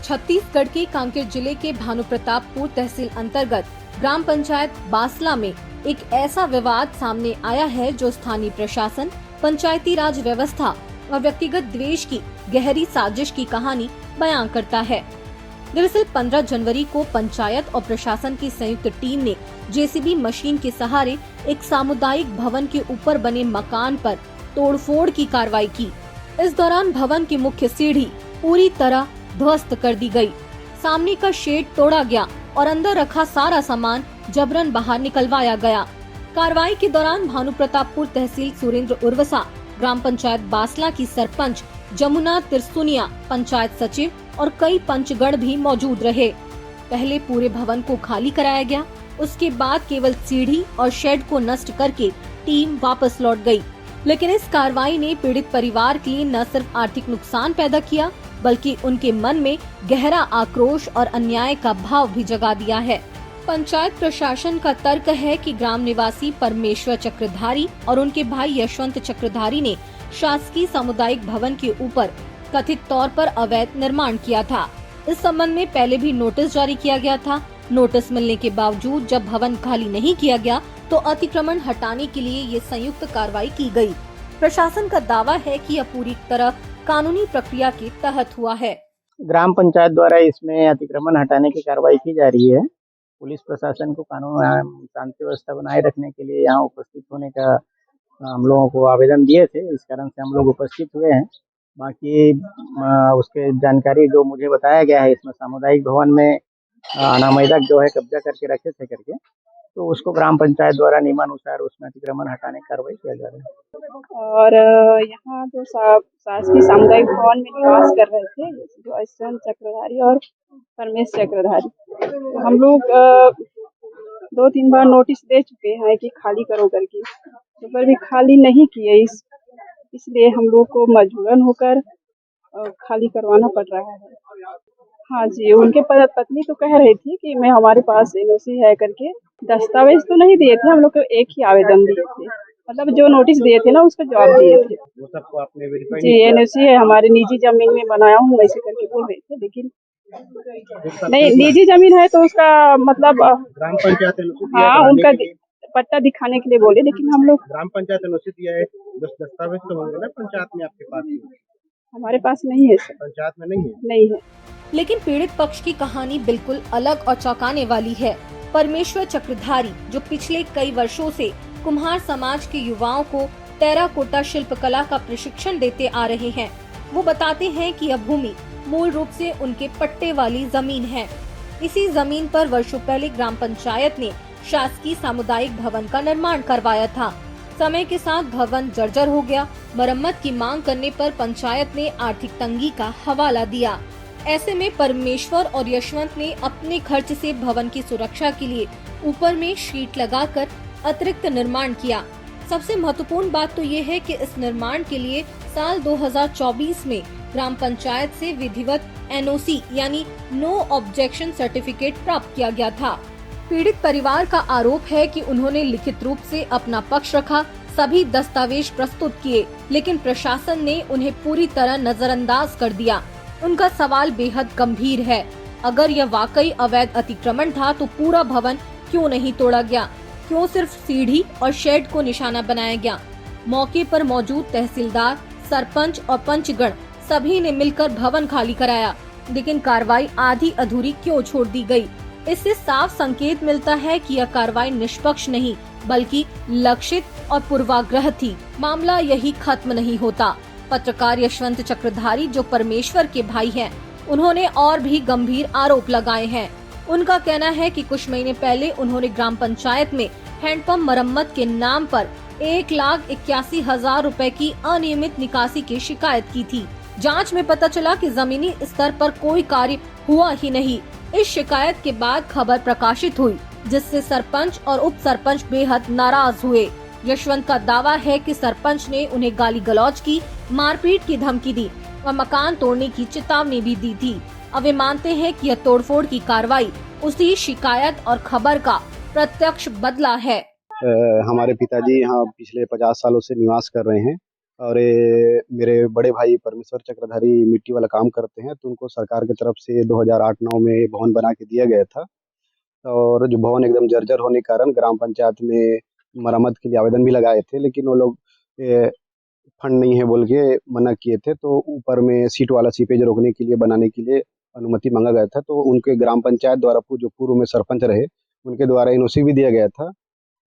छत्तीसगढ़ के कांकेर जिले के भानुप्रतापपुर तहसील अंतर्गत ग्राम पंचायत बासला में एक ऐसा विवाद सामने आया है जो स्थानीय प्रशासन, पंचायती राज व्यवस्था और व्यक्तिगत द्वेष की गहरी साजिश की कहानी बयां करता है। दरअसल 15 जनवरी को पंचायत और प्रशासन की संयुक्त टीम ने जेसीबी मशीन के सहारे एक सामुदायिक भवन के ऊपर बने मकान पर तोड़फोड़ की कार्रवाई की। इस दौरान भवन की मुख्य सीढ़ी पूरी तरह ध्वस्त कर दी गई, सामने का शेड तोड़ा गया और अंदर रखा सारा सामान जबरन बाहर निकलवाया गया। कार्रवाई के दौरान भानुप्रतापपुर तहसील सुरेंद्र उर्वसा, ग्राम पंचायत बासला की सरपंच जमुना तिरसुनिया, पंचायत सचिव और कई पंचगण भी मौजूद रहे। पहले पूरे भवन को खाली कराया गया, उसके बाद केवल सीढ़ी और शेड को नष्ट करके टीम वापस लौट गई। लेकिन इस कार्रवाई ने पीड़ित परिवार के लिए न सिर्फ आर्थिक नुकसान पैदा किया, बल्कि उनके मन में गहरा आक्रोश और अन्याय का भाव भी जगा दिया है। पंचायत प्रशासन का तर्क है कि ग्राम निवासी परमेश्वर चक्रधारी और उनके भाई यशवंत चक्रधारी ने शासकीय सामुदायिक भवन के ऊपर कथित तौर पर अवैध निर्माण किया था। इस संबंध में पहले भी नोटिस जारी किया गया था। नोटिस मिलने के बावजूद जब भवन खाली नहीं किया गया तो अतिक्रमण हटाने के लिए ये संयुक्त कार्रवाई की गई। प्रशासन का दावा है कि यह पूरी तरह कानूनी प्रक्रिया के तहत हुआ है। ग्राम पंचायत द्वारा इसमें अतिक्रमण हटाने की कार्रवाई की जा रही है। पुलिस प्रशासन को कानून शांति व्यवस्था बनाए रखने के लिए यहाँ उपस्थित होने का हम लोगों को आवेदन दिए थे, इस कारण से हम लोग उपस्थित हुए हैं। बाकी उसके जानकारी जो मुझे बताया गया है, इसमें सामुदायिक भवन में अनामयदक जो है कब्जा करके रखे थे करके, तो उसको ग्राम पंचायत द्वारा नियमानुसार उसमें अतिक्रमण हटाने की कार्रवाई किया जा रहा है। और यहाँ जो शासकीय सामुदायिक भवन में निवास कर रहे थे जो यशवंत चक्रधारी और परमेश चक्रधारी, तो हम लोग 2-3 बार नोटिस दे चुके हैं कि खाली करो करके, तो पर भी खाली नहीं किए। इसलिए हम लोग को मजबूरन होकर खाली करवाना पड़ रहा है। हाँ जी, उनके पत्नी तो कह रही थी कि मैं हमारे पास एनओसी है करके, दस्तावेज तो नहीं दिए थे, हम लोग को एक ही आवेदन दिए थे, मतलब जो नोटिस दिए थे ना उसका जवाब दिए थे। वो सबको आपने वेरीफाई जी, एनओसी है, हमारे निजी जमीन में बनाया हूँ ऐसे करके बोल रहे थे, लेकिन नहीं, निजी जमीन है तो उसका मतलब ग्राम पंचायत हाँ उनका पट्टा दिखाने के लिए बोले, लेकिन हम लोग ग्राम पंचायत एनओसी दिया है, दस्तावेज तो होंगे ना पंचायत में आपके पास? हमारे पास नहीं है सर, पंचायत में नहीं है। नहीं है। लेकिन पीड़ित पक्ष की कहानी बिल्कुल अलग और चौंकाने वाली है। परमेश्वर चक्रधारी, जो पिछले कई वर्षों से कुम्हार समाज के युवाओं को टेराकोटा शिल्पकला का प्रशिक्षण देते आ रहे हैं, वो बताते हैं कि यह भूमि मूल रूप से उनके पट्टे वाली जमीन है। इसी जमीन पर वर्षों पहले ग्राम पंचायत ने शासकीय सामुदायिक भवन का निर्माण करवाया था। समय के साथ भवन जर्जर हो गया। मरम्मत की मांग करने पर पंचायत ने आर्थिक तंगी का हवाला दिया। ऐसे में परमेश्वर और यशवंत ने अपने खर्च से भवन की सुरक्षा के लिए ऊपर में शीट लगाकर अतिरिक्त निर्माण किया। सबसे महत्वपूर्ण बात तो ये है कि इस निर्माण के लिए साल 2024 में ग्राम पंचायत से विधिवत एनओसी यानी नो ऑब्जेक्शन सर्टिफिकेट प्राप्त किया गया था। पीड़ित परिवार का आरोप है कि उन्होंने लिखित रूप से अपना पक्ष रखा, सभी दस्तावेज प्रस्तुत किए, लेकिन प्रशासन ने उन्हें पूरी तरह नजरअंदाज कर दिया। उनका सवाल बेहद गंभीर है। अगर यह वाकई अवैध अतिक्रमण था तो पूरा भवन क्यों नहीं तोड़ा गया? क्यों सिर्फ सीढ़ी और शेड को निशाना बनाया गया? मौके पर मौजूद तहसीलदार, सरपंच और पंचगण सभी ने मिलकर भवन खाली कराया, लेकिन कार्रवाई आधी अधूरी क्यों छोड़ दी गई? इससे साफ संकेत मिलता है कि यह कार्रवाई निष्पक्ष नहीं बल्कि लक्षित और पूर्वाग्रह थी। मामला यही खत्म नहीं होता। पत्रकार यशवंत चक्रधारी, जो परमेश्वर के भाई हैं, उन्होंने और भी गंभीर आरोप लगाए हैं। उनका कहना है कि कुछ महीने पहले उन्होंने ग्राम पंचायत में हैंडपंप मरम्मत के नाम पर 1,81,000 रुपए की अनियमित निकासी की शिकायत की थी। जांच में पता चला कि जमीनी स्तर पर कोई कार्य हुआ ही नहीं। इस शिकायत के बाद खबर प्रकाशित हुई, जिससे सरपंच और उप सरपंच बेहद नाराज हुए। यशवंत का दावा है कि सरपंच ने उन्हें गाली गलौज की, मारपीट की धमकी दी और मकान तोड़ने की चेतावनी भी दी थी। अब वे मानते हैं कि यह तोड़फोड़ की कार्रवाई उसी शिकायत और खबर का प्रत्यक्ष बदला है। हमारे पिताजी यहाँ पिछले 50 सालों से निवास कर रहे हैं और मेरे बड़े भाई परमेश्वर चक्रधारी मिट्टी वाला काम करते हैं, तो उनको सरकार की तरफ से 2008-9 में भवन बना के दिया गया था। और जो भवन एकदम जर्जर होने के कारण ग्राम पंचायत में मरम्मत के लिए आवेदन भी लगाए थे, लेकिन वो लोग फंड नहीं है बोल के मना किए थे। तो ऊपर में सीट वाला सीपेज रोकने के लिए बनाने के लिए अनुमति मांगा गया था। तो उनके ग्राम पंचायत द्वारा जो पूर्व में सरपंच रहे उनके द्वारा एनओसी भी दिया गया था।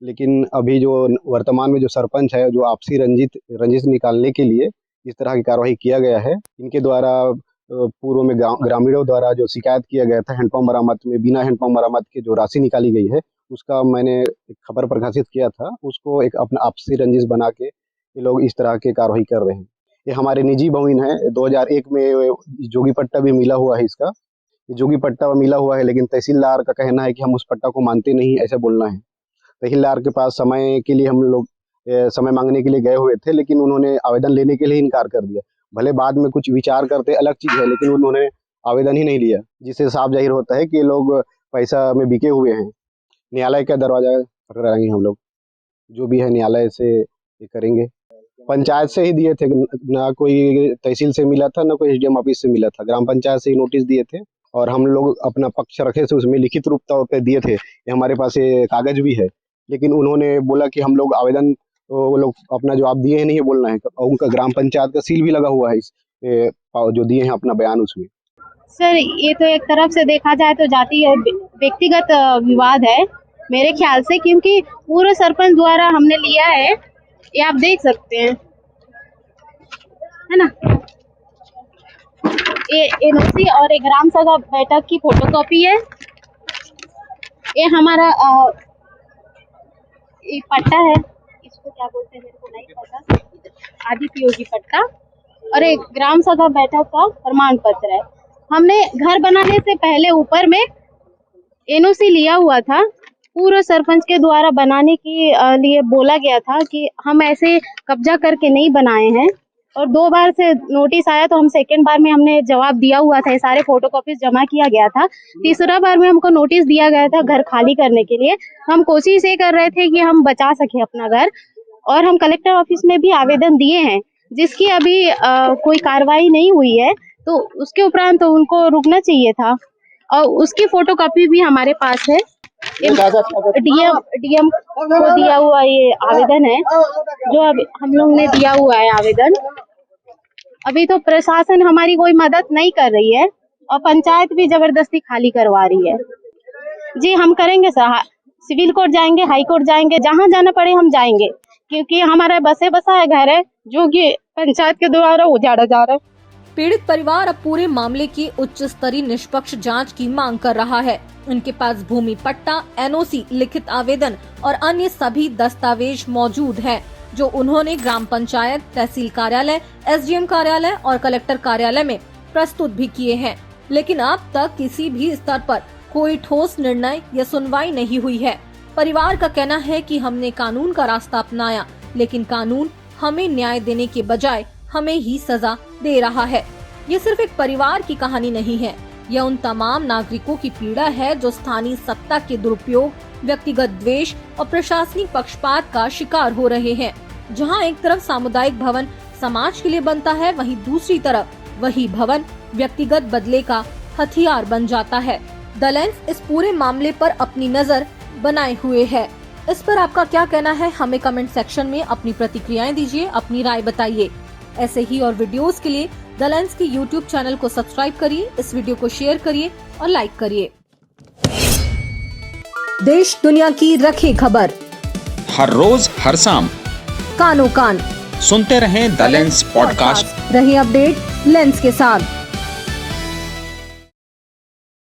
लेकिन अभी जो वर्तमान में जो सरपंच है, जो आपसी रंजिश निकालने के लिए इस तरह की कार्रवाई किया गया है। इनके द्वारा पूर्व में ग्रामीणों द्वारा जो शिकायत किया गया था हैंडपंप मरम्मत में, बिना हैंडपंप मरम्मत के जो राशि निकाली गई है, उसका मैंने एक खबर प्रकाशित किया था। उसको एक अपना आपसी रंजिश बना के ये लोग इस तरह के कार्रवाई कर रहे हैं। ये हमारे निजी भवन है। 2001 में जोगी पट्टा भी मिला हुआ है इसका। ये जोगी पट्टा मिला हुआ है, लेकिन तहसीलदार का कहना है कि हम उस पट्टा को मानते नहीं, ऐसा बोलना है। तहसीलदार के पास समय के लिए हम लोग समय मांगने के लिए गए हुए थे, लेकिन उन्होंने आवेदन लेने के लिए इनकार कर दिया। भले बाद में कुछ विचार करते अलग चीज़ है, लेकिन उन्होंने आवेदन ही नहीं लिया, जिससे साफ जाहिर होता है कि ये लोग पैसा में बिके हुए हैं। न्यायालय का दरवाजा खटखटाएंगे हम लोग, जो भी है न्यायालय से ये करेंगे। पंचायत से ही दिए थे, ना कोई तहसील से मिला था, ना कोई एसडीएम ऑफिस से मिला था। ग्राम पंचायत से ही नोटिस दिए थे और हम लोग अपना पक्ष रखे थे, उसमें लिखित रूप तौर पे दिए थे। ये हमारे पास ये कागज भी है, लेकिन उन्होंने बोला कि हम लोग आवेदन वो लोग अपना जवाब दिए हैं नहीं है बोलना है। और उनका ग्राम पंचायत का सील भी लगा हुआ है इस जो दिए हैं अपना बयान उसमें। सर, ये तो एक तरफ से देखा जाए तो जाति और व्यक्तिगत विवाद है मेरे ख्याल से, क्योंकि पूर्व सरपंच द्वारा हमने लिया है, ये आप देख सकते हैं, है ना। ये एनओसी और एक ग्राम सभा बैठक की फोटोकॉपी है। ये हमारा एक पट्टा है, इसको क्या बोलते हैं मेरे को नहीं पता, आदित्योगी पट्टा, और एक ग्राम सभा बैठक का प्रमाण पत्र है। हमने घर बनाने से पहले ऊपर में एनओसी लिया हुआ था। पूर्व सरपंच के द्वारा बनाने के लिए बोला गया था कि हम ऐसे कब्जा करके नहीं बनाए हैं, और 2 बार से नोटिस आया तो हम सेकंड बार में हमने जवाब दिया हुआ था, सारे फोटोकॉपीज जमा किया गया था। तीसरा बार में हमको नोटिस दिया गया था घर खाली करने के लिए। हम कोशिश ये कर रहे थे कि हम बचा सके अपना घर, और हम कलेक्टर ऑफिस में भी आवेदन दिए हैं, जिसकी अभी कोई कार्रवाई नहीं हुई है। तो उसके उपरांत तो उनको रुकना चाहिए था, और उसकी फोटोकॉपी भी हमारे पास है। डीएम को दिया हुआ ये आवेदन है, जो अभी हम लोग ने दिया हुआ है आवेदन। अभी तो प्रशासन हमारी कोई मदद नहीं कर रही है, और पंचायत भी जबरदस्ती खाली करवा रही है। जी, हम करेंगे सर, सिविल कोर्ट जाएंगे, हाई कोर्ट जाएंगे, जहाँ जाना पड़े हम जाएंगे, क्योंकि हमारा बसे बसा है घर है, जो कि पंचायत के द्वारा उजाड़ा जा रहा है। पीड़ित परिवार अब पूरे मामले की उच्च स्तरीय निष्पक्ष जांच की मांग कर रहा है। उनके पास भूमि पट्टा, एनओसी, लिखित आवेदन और अन्य सभी दस्तावेज मौजूद हैं, जो उन्होंने ग्राम पंचायत, तहसील कार्यालय, एसडीएम कार्यालय और कलेक्टर कार्यालय में प्रस्तुत भी किए हैं। लेकिन अब तक किसी भी स्तर पर कोई ठोस निर्णय या सुनवाई नहीं हुई है। परिवार का कहना है कि हमने कानून का रास्ता अपनाया, लेकिन कानून हमें न्याय देने के बजाय हमें ही सजा दे रहा है। ये सिर्फ एक परिवार की कहानी नहीं है, यह उन तमाम नागरिकों की पीड़ा है जो स्थानीय सत्ता के दुरुपयोग, व्यक्तिगत द्वेष और प्रशासनिक पक्षपात का शिकार हो रहे हैं। जहां एक तरफ सामुदायिक भवन समाज के लिए बनता है, वहीं दूसरी तरफ वही भवन व्यक्तिगत बदले का हथियार बन जाता है। द लेंस इस पूरे मामले पर अपनी नजर बनाए हुए है। इस पर आपका क्या कहना है? हमें कमेंट सेक्शन में अपनी प्रतिक्रियाएं दीजिए, अपनी राय बताइए। ऐसे ही और वीडियोस के लिए द लेंस के YouTube चैनल को सब्सक्राइब करिए, इस वीडियो को शेयर करिए और लाइक करिए। देश दुनिया की रखे खबर हर रोज हर शाम कानो कान सुनते रहें द लेंस पॉडकास्ट। रहे अपडेट लेंस के साथ।